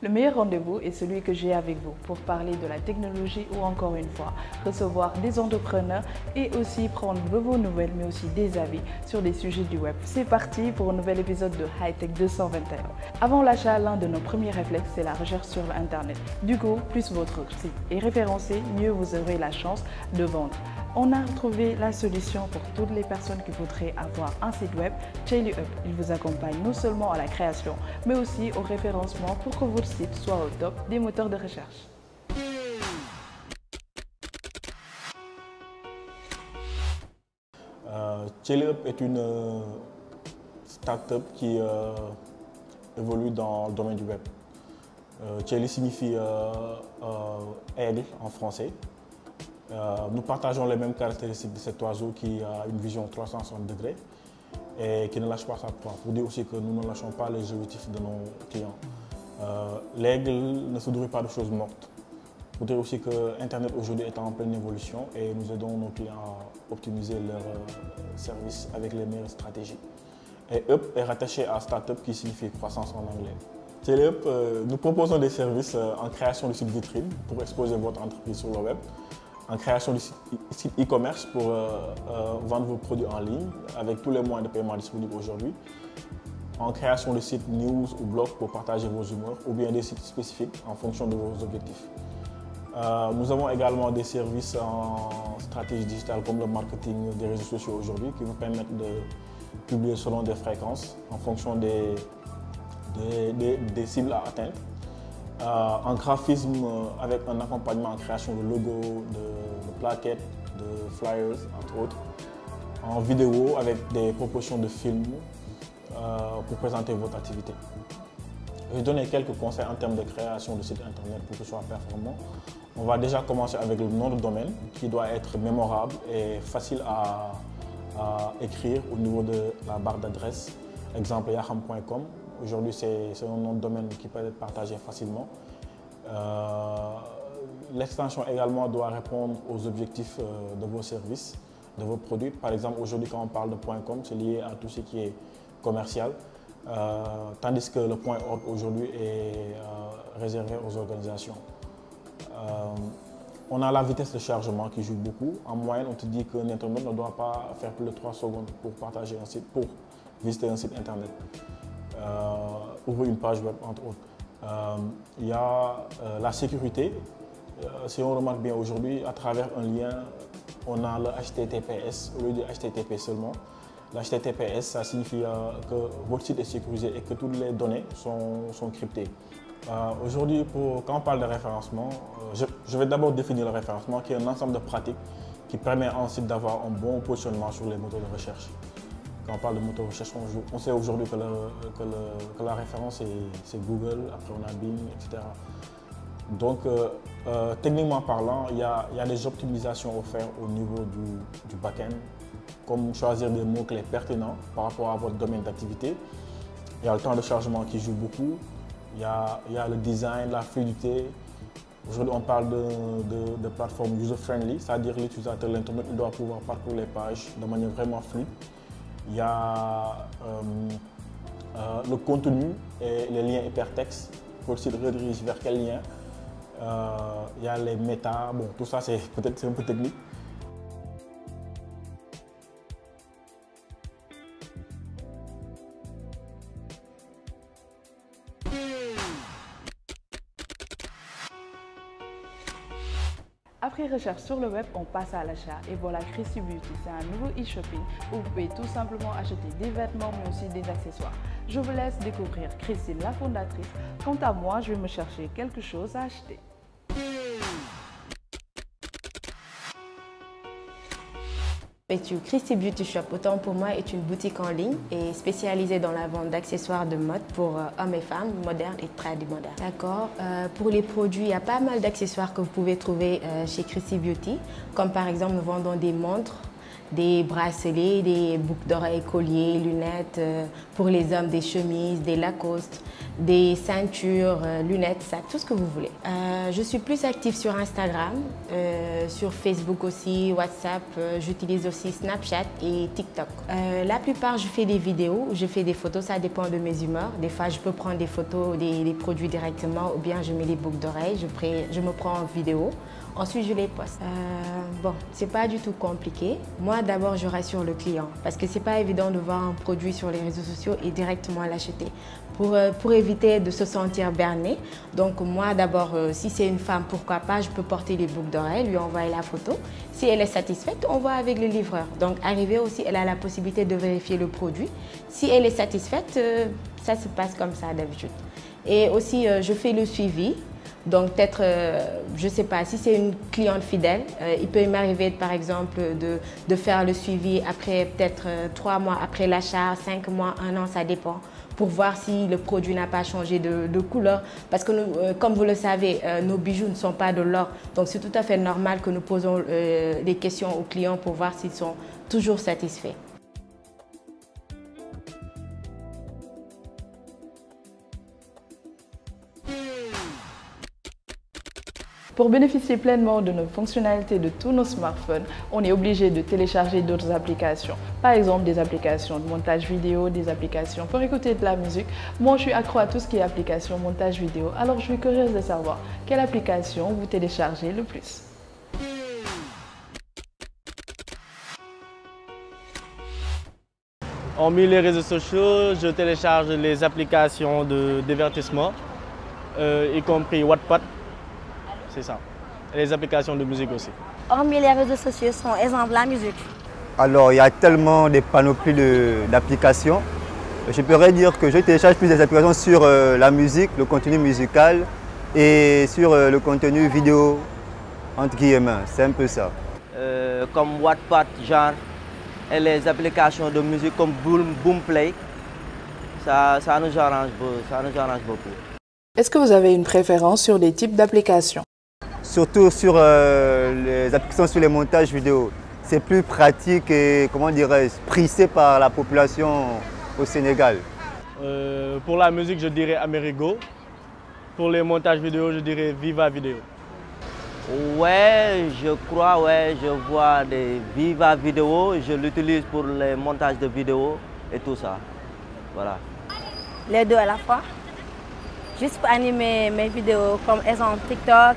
Le meilleur rendez-vous est celui que j'ai avec vous pour parler de la technologie ou encore une fois, recevoir des entrepreneurs et aussi prendre de vos nouvelles mais aussi des avis sur des sujets du web. C'est parti pour un nouvel épisode de Hightech 221. Avant l'achat, l'un de nos premiers réflexes, c'est la recherche sur Internet. Du coup, plus votre site est référencé, mieux vous aurez la chance de vendre. On a trouvé la solution pour toutes les personnes qui voudraient avoir un site web, ChailyUp. Il vous accompagne non seulement à la création, mais aussi au référencement pour que votre site soit au top des moteurs de recherche. ChailyUp est une start-up qui évolue dans le domaine du web. Chaily signifie aigle en français. Nous partageons les mêmes caractéristiques de cet oiseau qui a une vision 360 degrés et qui ne lâche pas sa proie. Pour dire aussi que nous ne lâchons pas les objectifs de nos clients. L'aigle ne se nourrit pas de choses mortes. Pour dire aussi que Internet aujourd'hui est en pleine évolution et nous aidons nos clients à optimiser leurs services avec les meilleures stratégies. Et Up est rattaché à Startup qui signifie croissance en anglais. ChailyUp, nous proposons des services en création de sites vitrines pour exposer votre entreprise sur le web, en création de sites e-commerce pour vendre vos produits en ligne avec tous les moyens de paiement disponibles aujourd'hui, en création de sites news ou blog pour partager vos humeurs ou bien des sites spécifiques en fonction de vos objectifs. Nous avons également des services en stratégie digitale comme le marketing des réseaux sociaux aujourd'hui qui vous permettent de publier selon des fréquences en fonction des cibles à atteindre. En graphisme avec un accompagnement en création de logos, de plaquettes, de flyers entre autres. En vidéo avec des propositions de films pour présenter votre activité. Je vais donner quelques conseils en termes de création de site internet pour que ce soit performant. On va déjà commencer avec le nom de domaine qui doit être mémorable et facile à écrire au niveau de la barre d'adresse. Exemple yaham.com. Aujourd'hui, c'est un nom de domaine qui peut être partagé facilement. L'extension également doit répondre aux objectifs de vos services, de vos produits. Par exemple, aujourd'hui, quand on parle de .com, c'est lié à tout ce qui est commercial, tandis que le .org aujourd'hui est réservé aux organisations. On a la vitesse de chargement qui joue beaucoup. En moyenne, on te dit qu'un internaute ne doit pas faire plus de 3 secondes pour partager un site, pour visiter un site internet. Ouvrir une page web, entre autres. Il y a la sécurité. Si on remarque bien aujourd'hui, à travers un lien, on a le HTTPS au lieu de HTTP seulement. Le HTTPS, ça signifie que votre site est sécurisé et que toutes les données sont cryptées. Aujourd'hui, quand on parle de référencement, je vais d'abord définir le référencement, qui est un ensemble de pratiques qui permet ensuite d'avoir un bon positionnement sur les moteurs de recherche. Quand on parle de moteur de recherche, on sait aujourd'hui que la référence c'est Google, après on a Bing, etc. Donc, techniquement parlant, il y a des optimisations offertes au niveau du back-end, comme choisir des mots-clés pertinents par rapport à votre domaine d'activité. Il y a le temps de chargement qui joue beaucoup, il y a le design, la fluidité. Aujourd'hui, on parle de plateforme user-friendly, c'est-à-dire l'utilisateur, l'internet, doit pouvoir parcourir les pages de manière vraiment fluide. Il y a le contenu et les liens hypertextes. Votre site redirige vers quel lien. Il y a les méta. Bon, tout ça, c'est peut-être un peu technique. Après recherche sur le web, on passe à l'achat et voilà Chrissy Beauty, c'est un nouveau e-shopping où vous pouvez tout simplement acheter des vêtements mais aussi des accessoires. Je vous laisse découvrir Christine, la fondatrice. Quant à moi, je vais me chercher quelque chose à acheter. Chrissy Beauty Shop, autant pour moi, est une boutique en ligne et spécialisée dans la vente d'accessoires de mode pour hommes et femmes, modernes et tradimodernes. D'accord. Pour les produits, il y a pas mal d'accessoires que vous pouvez trouver chez Chrissy Beauty, comme par exemple nous vendons des montres, des bracelets, des boucles d'oreilles, colliers, lunettes, pour les hommes des chemises, des Lacoste, des ceintures, lunettes, sacs, tout ce que vous voulez. Je suis plus active sur Instagram, sur Facebook aussi, WhatsApp, j'utilise aussi Snapchat et TikTok. La plupart, je fais des vidéos, je fais des photos, ça dépend de mes humeurs. Des fois, je peux prendre des photos des produits directement ou bien je mets des boucles d'oreilles, je me prends en vidéo. Ensuite, je les poste. Bon, c'est pas du tout compliqué. Moi, d'abord, je rassure le client parce que c'est pas évident de voir un produit sur les réseaux sociaux et directement l'acheter. Pour éviter de se sentir berné. Donc moi, d'abord, si c'est une femme, pourquoi pas, je peux porter les boucles d'oreilles, lui envoyer la photo. Si elle est satisfaite, on va avec le livreur. Donc arrivée aussi, elle a la possibilité de vérifier le produit. Si elle est satisfaite, ça se passe comme ça d'habitude. Et aussi, je fais le suivi. Donc peut-être, je ne sais pas, si c'est une cliente fidèle, il peut m'arriver par exemple de faire le suivi après peut-être 3 mois après l'achat, 5 mois, 1 an, ça dépend, pour voir si le produit n'a pas changé de couleur. Parce que nous, comme vous le savez, nos bijoux ne sont pas de l'or. Donc c'est tout à fait normal que nous posons des questions aux clients pour voir s'ils sont toujours satisfaits. Pour bénéficier pleinement de nos fonctionnalités de tous nos smartphones, on est obligé de télécharger d'autres applications. Par exemple, des applications de montage vidéo, des applications pour écouter de la musique. Moi, je suis accro à tout ce qui est application montage vidéo. Alors, je suis curieuse de savoir quelle application vous téléchargez le plus. Hormis les réseaux sociaux, je télécharge les applications de divertissement, y compris Wattpad. C'est ça. Et les applications de musique aussi. Hormis les réseaux sociaux, sont exemple la musique. Alors, il y a tellement de panoplies d'applications. Je pourrais dire que je télécharge plus des applications sur la musique, le contenu musical et sur le contenu vidéo, entre guillemets. C'est un peu ça. Comme Wattpad, genre, et les applications de musique comme Boomplay, ça nous arrange beaucoup. Est-ce que vous avez une préférence sur des types d'applications? Surtout sur les applications sur les montages vidéo. C'est plus pratique et, comment dirais-je, prisé par la population au Sénégal. Pour la musique, je dirais Amerigo. Pour les montages vidéo, je dirais Viva Video. Ouais, je crois, ouais, je vois des Viva Video. Je l'utilise pour les montages de vidéos et tout ça. Voilà. Les deux à la fois. Juste pour animer mes vidéos comme exemple TikTok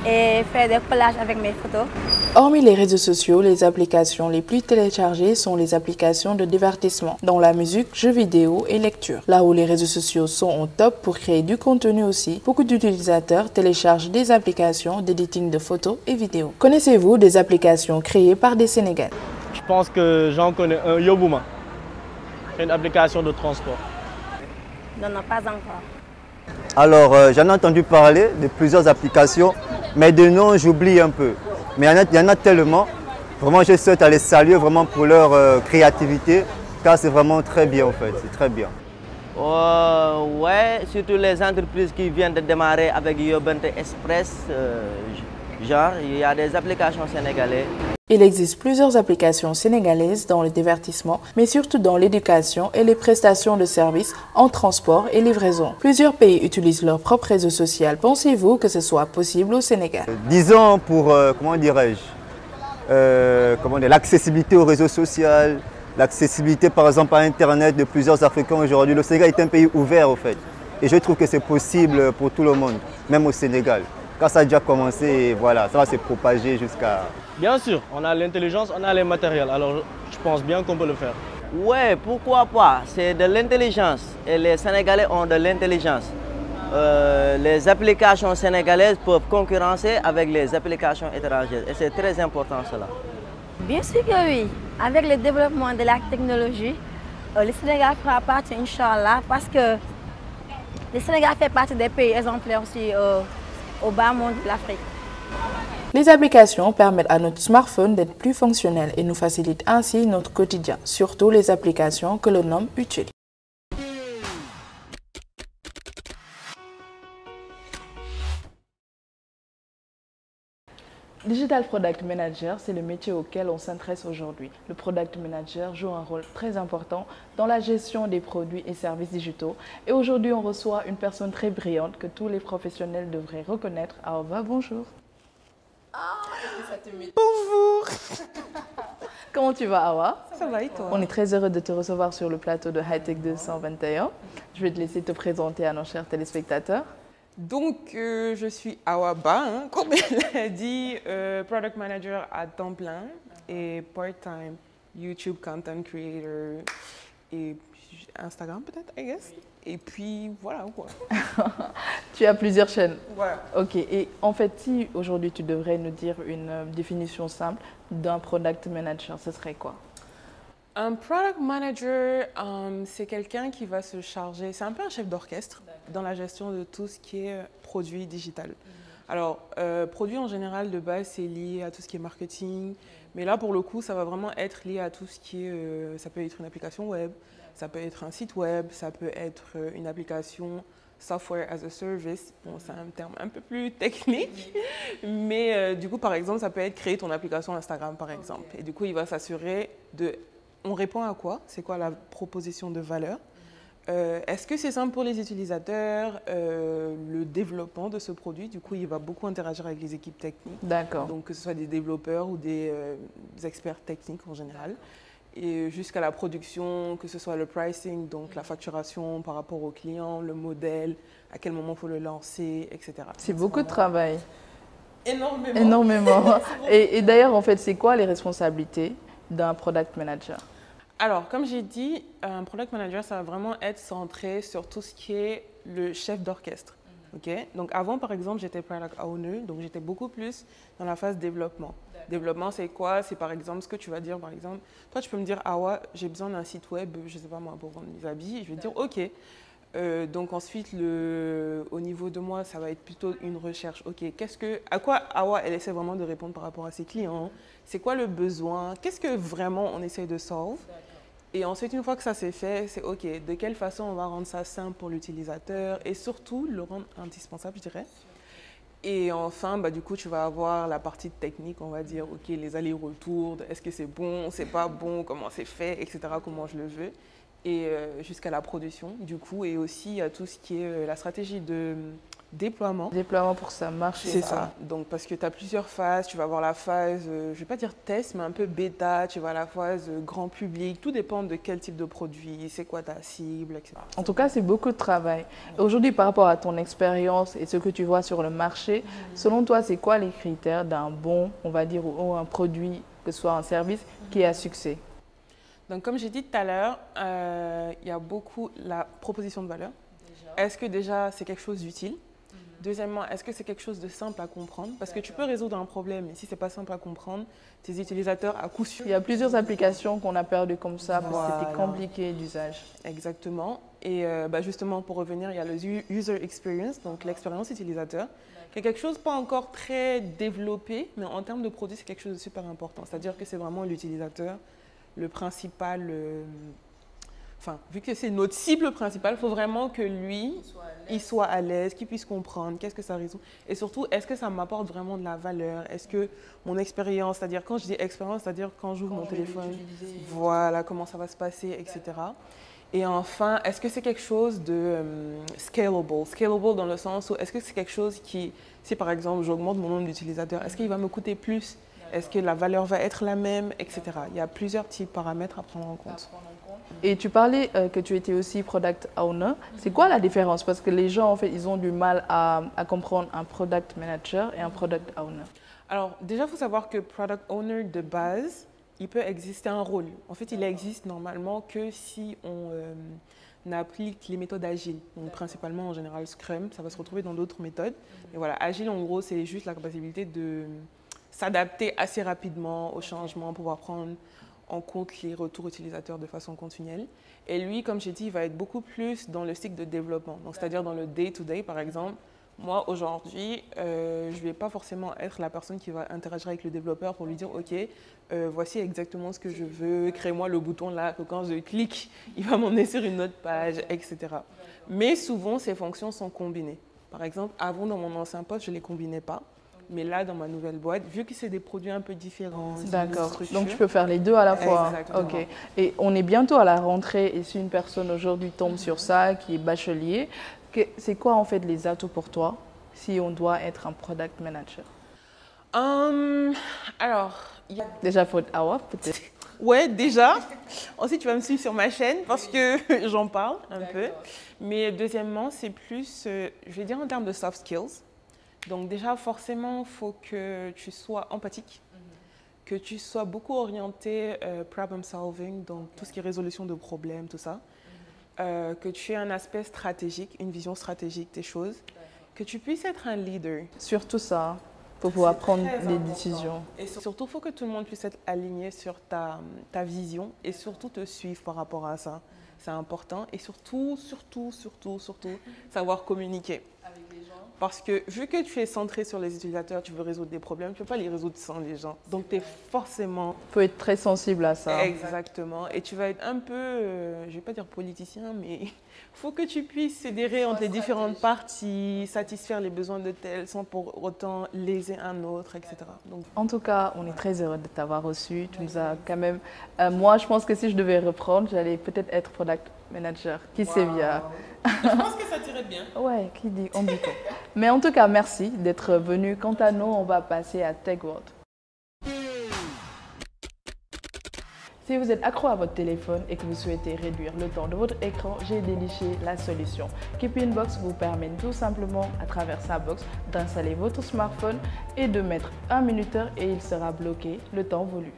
et faire des collages avec mes photos. Hormis les réseaux sociaux, les applications les plus téléchargées sont les applications de divertissement, dans la musique, jeux vidéo et lecture. Là où les réseaux sociaux sont au top pour créer du contenu aussi, beaucoup d'utilisateurs téléchargent des applications d'éditing de photos et vidéos. Connaissez-vous des applications créées par des Sénégalais? Je pense que j'en connais un, Yobouma. C'est une application de transport. Non, pas encore. Alors, j'en ai entendu parler de plusieurs applications, mais de nom, j'oublie un peu. Mais il y en a tellement. Vraiment, je souhaite les saluer vraiment pour leur créativité, car c'est vraiment très bien en fait, c'est très bien. Ouais, surtout les entreprises qui viennent de démarrer avec Yobente Express, genre, il y a des applications sénégalaises. Il existe plusieurs applications sénégalaises dans le divertissement, mais surtout dans l'éducation et les prestations de services en transport et livraison. Plusieurs pays utilisent leur propre réseau social. Pensez-vous que ce soit possible au Sénégal? Disons pour, comment dirais-je, l'accessibilité au réseau social, l'accessibilité par exemple à Internet de plusieurs Africains aujourd'hui. Le Sénégal est un pays ouvert au fait. Et je trouve que c'est possible pour tout le monde, même au Sénégal. Quand ça a déjà commencé, et voilà, ça va se propager jusqu'à... Bien sûr, on a l'intelligence, on a les matériels, alors je pense bien qu'on peut le faire. Ouais, pourquoi pas? C'est de l'intelligence et les Sénégalais ont de l'intelligence. Les applications sénégalaises peuvent concurrencer avec les applications étrangères et c'est très important cela. Bien sûr que oui. Avec le développement de la technologie, le Sénégal fera partie, Inch'Allah, parce que le Sénégal fait partie des pays exemplaires aussi au bas monde de l'Afrique. Les applications permettent à notre smartphone d'être plus fonctionnel et nous facilitent ainsi notre quotidien, surtout les applications que l'on nomme utiles. Digital Product Manager, c'est le métier auquel on s'intéresse aujourd'hui. Le Product Manager joue un rôle très important dans la gestion des produits et services digitaux. Et aujourd'hui, on reçoit une personne très brillante que tous les professionnels devraient reconnaître. Awa, bonjour. Bonjour. Comment tu vas, Awa? Ça va et toi? On est très heureux de te recevoir sur le plateau de Hightech 221. Je vais te laisser te présenter à nos chers téléspectateurs. Donc, je suis Awa Ba, comme elle l'a dit, Product Manager à temps plein et part-time YouTube Content Creator et Instagram peut-être, I guess. Et puis, voilà quoi. Tu as plusieurs chaînes. Voilà. Ok, et en fait, si aujourd'hui tu devrais nous dire une définition simple d'un Product Manager, ce serait quoi? Un product manager, c'est quelqu'un qui va se charger, c'est un peu un chef d'orchestre dans la gestion de tout ce qui est produit digital. Alors, produit en général de base, c'est lié à tout ce qui est marketing, mais là pour le coup, ça va vraiment être lié à tout ce qui est, ça peut être une application web, ça peut être un site web, ça peut être une application software as a service. Bon, c'est un terme un peu plus technique, mais du coup, par exemple, ça peut être créer ton application Instagram, par exemple. Et du coup, il va s'assurer de... On répond à quoi? C'est quoi la proposition de valeur? Est-ce que c'est simple pour les utilisateurs? Le développement de ce produit, du coup, il va beaucoup interagir avec les équipes techniques. D'accord. Donc, que ce soit des développeurs ou des experts techniques en général. Et jusqu'à la production, que ce soit le pricing, donc la facturation par rapport au client, le modèle, à quel moment il faut le lancer, etc. C'est beaucoup de travail. Énormément. Énormément. Et d'ailleurs, en fait, c'est quoi les responsabilités d'un Product Manager? Alors, comme j'ai dit, un Product Manager, ça va vraiment être centré sur tout ce qui est le chef d'orchestre. Okay? Donc avant, par exemple, j'étais Product Owner, donc j'étais beaucoup plus dans la phase développement. Développement, c'est quoi? C'est par exemple ce que tu vas dire, par exemple, toi tu peux me dire, ah ouais, j'ai besoin d'un site web, je ne sais pas moi, pour vendre mes habits, et je vais te dire, ok. Donc ensuite, au niveau de moi, ça va être plutôt une recherche. Ok, à quoi Awa, elle essaie vraiment de répondre par rapport à ses clients? C'est quoi le besoin? Qu'est-ce que vraiment on essaie de solve? Et ensuite, une fois que ça c'est fait, c'est ok, de quelle façon on va rendre ça simple pour l'utilisateur et surtout le rendre indispensable, je dirais. Et enfin, bah, du coup, tu vas avoir la partie technique, on va dire, ok, les allers-retours, est-ce que c'est bon, c'est pas bon, comment c'est fait, etc., comment je le veux. Et jusqu'à la production, du coup, et aussi à tout ce qui est la stratégie de déploiement. Déploiement pour que ça marche. C'est ça. Donc, parce que tu as plusieurs phases. Tu vas avoir la phase, je ne vais pas dire test, mais un peu bêta. Tu vas avoir la phase grand public. Tout dépend de quel type de produit, c'est quoi ta cible, etc. En tout cas, c'est beaucoup de travail. Aujourd'hui, par rapport à ton expérience et ce que tu vois sur le marché, selon toi, c'est quoi les critères d'un bon, on va dire, ou un produit, que ce soit un service, qui est à succès? Donc, comme j'ai dit tout à l'heure, il y a beaucoup la proposition de valeur. Est-ce que déjà, c'est quelque chose d'utile? Deuxièmement, est-ce que c'est quelque chose de simple à comprendre? Parce que tu peux résoudre un problème, mais si ce n'est pas simple à comprendre, tes utilisateurs, à coup sûr... Il y a plusieurs applications qu'on a perdues comme ça parce que c'était compliqué d'usage. Exactement. Et justement, pour revenir, il y a le user experience, donc l'expérience utilisateur, qui est quelque chose pas encore très développé, mais en termes de produit, c'est quelque chose de super important. C'est-à-dire que c'est vraiment l'utilisateur, le principal... Enfin, vu que c'est notre cible principale, il faut vraiment que lui, il soit à l'aise, qu'il puisse comprendre qu'est-ce que ça résout. Et surtout, est-ce que ça m'apporte vraiment de la valeur? Est-ce que mon expérience, c'est-à-dire quand je dis expérience, c'est-à-dire quand j'ouvre mon téléphone, voilà, comment ça va se passer, etc. Et enfin, est-ce que c'est quelque chose de scalable? Scalable dans le sens où, est-ce que c'est quelque chose qui, si par exemple j'augmente mon nombre d'utilisateurs, est-ce qu'il va me coûter plus? Est-ce que la valeur va être la même, etc. Il y a plusieurs petits paramètres à prendre en compte. Et tu parlais que tu étais aussi Product Owner. C'est quoi la différence? Parce que les gens, en fait, ils ont du mal à comprendre un Product Manager et un Product Owner. Alors, déjà, il faut savoir que Product Owner, de base, il peut exister un rôle. En fait, il existe normalement que si on applique les méthodes agiles. Donc, principalement, en général, Scrum, ça va se retrouver dans d'autres méthodes. Et voilà, agile, en gros, c'est juste la capacité de s'adapter assez rapidement aux changements, pouvoir prendre en compte les retours utilisateurs de façon continuelle. Et lui, comme j'ai dit, il va être beaucoup plus dans le cycle de développement. Donc, c'est-à-dire dans le day-to-day, par exemple. Moi, aujourd'hui, je ne vais pas forcément être la personne qui va interagir avec le développeur pour lui dire « Ok, voici exactement ce que je veux, crée-moi le bouton là, que quand je clique, il va m'emmener sur une autre page, etc. » Mais souvent, ces fonctions sont combinées. Par exemple, avant, dans mon ancien poste, je ne les combinais pas. Mais là, dans ma nouvelle boîte, vu que c'est des produits un peu différents. D'accord. Donc tu peux faire les deux à la fois. Exactement. Ok. Et on est bientôt à la rentrée et si une personne aujourd'hui tombe sur ça, qui est bachelier, c'est quoi en fait les atouts pour toi si on doit être un product manager? Alors, Déjà, il faut avoir peut-être. Ouais, déjà. Ensuite, tu vas me suivre sur ma chaîne parce que j'en parle un peu. Mais deuxièmement, c'est plus, je vais dire en termes de soft skills. Donc déjà, forcément, il faut que tu sois empathique, que tu sois beaucoup orienté problem solving, donc tout ce qui est résolution de problèmes, tout ça. Que tu aies un aspect stratégique, une vision stratégique des choses. Que tu puisses être un leader. Surtout ça, pour pouvoir prendre des décisions. Et surtout, il faut que tout le monde puisse être aligné sur ta vision et surtout te suivre par rapport à ça. C'est important. Et surtout, savoir communiquer. Avec les gens. Parce que vu que tu es centré sur les utilisateurs, tu veux résoudre des problèmes, tu ne peux pas les résoudre sans les gens. Donc, tu es forcément... Tu peux être très sensible à ça. Exactement. Et tu vas être un peu, je ne vais pas dire politicien, mais il faut que tu puisses fédérer entre les différentes parties, satisfaire les besoins de tel sans pour autant léser un autre, etc. Donc... En tout cas, on est très heureux de t'avoir reçu. Tu nous as quand même... moi, je pense que si je devais reprendre, j'allais peut-être être product manager. Qui sait bien. Je pense que ça t'irait bien. Ouais, qui dit, on dit tout. Mais en tout cas, merci d'être venu. Quant à nous, on va passer à Tech World. Si vous êtes accro à votre téléphone et que vous souhaitez réduire le temps de votre écran, j'ai déniché la solution. Keepinbox vous permet tout simplement, à travers sa box, d'installer votre smartphone et de mettre un minuteur et il sera bloqué le temps voulu.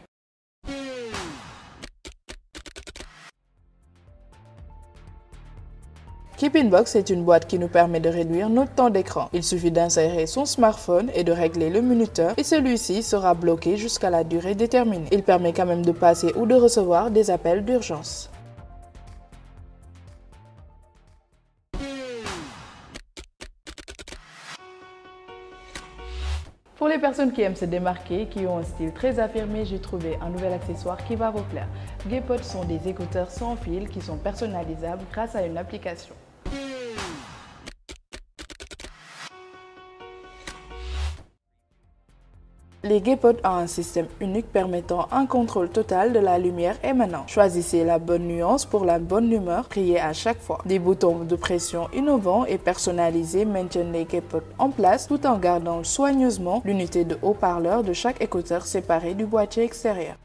Keepinbox est une boîte qui nous permet de réduire notre temps d'écran. Il suffit d'insérer son smartphone et de régler le minuteur et celui-ci sera bloqué jusqu'à la durée déterminée. Il permet quand même de passer ou de recevoir des appels d'urgence. Pour les personnes qui aiment se démarquer, qui ont un style très affirmé, j'ai trouvé un nouvel accessoire qui va vous plaire. GayPod sont des écouteurs sans fil qui sont personnalisables grâce à une application. Les GayPod ont un système unique permettant un contrôle total de la lumière émanant. Choisissez la bonne nuance pour la bonne humeur, priez à chaque fois. Des boutons de pression innovants et personnalisés maintiennent les GayPod en place tout en gardant soigneusement l'unité de haut-parleur de chaque écouteur séparé du boîtier extérieur.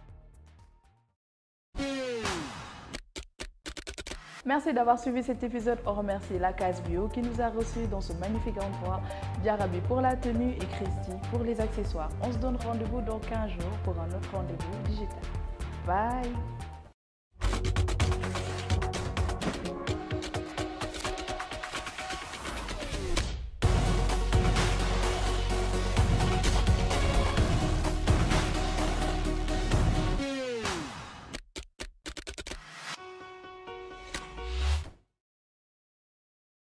Merci d'avoir suivi cet épisode. On remercie la Case Bio qui nous a reçus dans ce magnifique endroit, Diarabi pour la tenue et Christy pour les accessoires. On se donne rendez-vous dans 15 jours pour un autre rendez-vous digital. Bye!